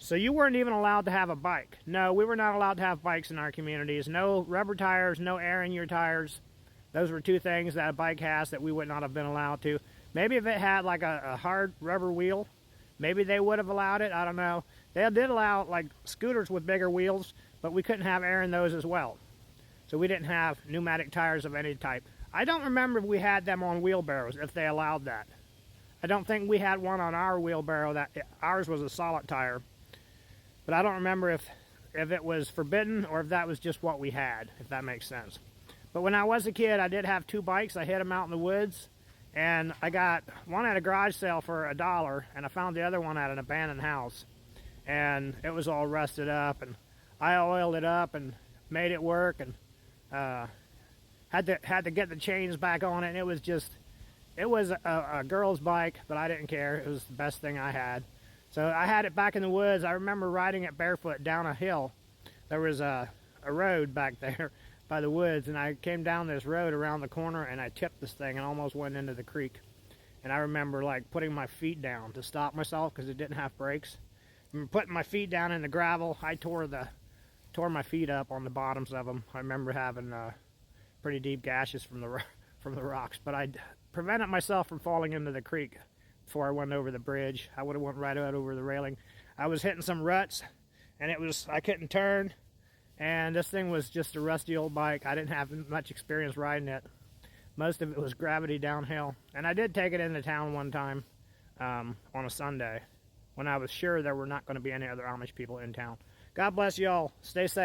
So you weren't even allowed to have a bike. No, we were not allowed to have bikes in our communities. No rubber tires, no air in your tires. Those were two things that a bike has that we would not have been allowed to. Maybe if it had like a hard rubber wheel, maybe they would have allowed it. I don't know. They did allow like scooters with bigger wheels, but we couldn't have air in those as well. So we didn't have pneumatic tires of any type. I don't remember if we had them on wheelbarrows, if they allowed that. I don't think we had one on our wheelbarrow. Ours was a solid tire. But I don't remember if it was forbidden or if that was just what we had, if that makes sense. But when I was a kid, I did have two bikes. I hid them out in the woods. And I got one at a garage sale for $1, and I found the other one at an abandoned house. And it was all rusted up, and I oiled it up and made it work, and had to get the chains back on it. And it was a girl's bike, but I didn't care. It was the best thing I had. So I had it back in the woods. I remember riding it barefoot down a hill. There was a road back there by the woods, and I came down this road around the corner, and I tipped this thing and almost went into the creek. And I remember like putting my feet down to stop myself because it didn't have brakes. I remember putting my feet down in the gravel. I tore my feet up on the bottoms of them. I remember having pretty deep gashes from the rocks, but I prevented myself from falling into the creek before I went over the bridge. I would have went right out over the railing. I was hitting some ruts, and I couldn't turn, and this thing was just a rusty old bike. I didn't have much experience riding it. Most of it was gravity downhill, and I did take it into town one time on a Sunday when I was sure there were not going to be any other Amish people in town. God bless y'all. Stay safe.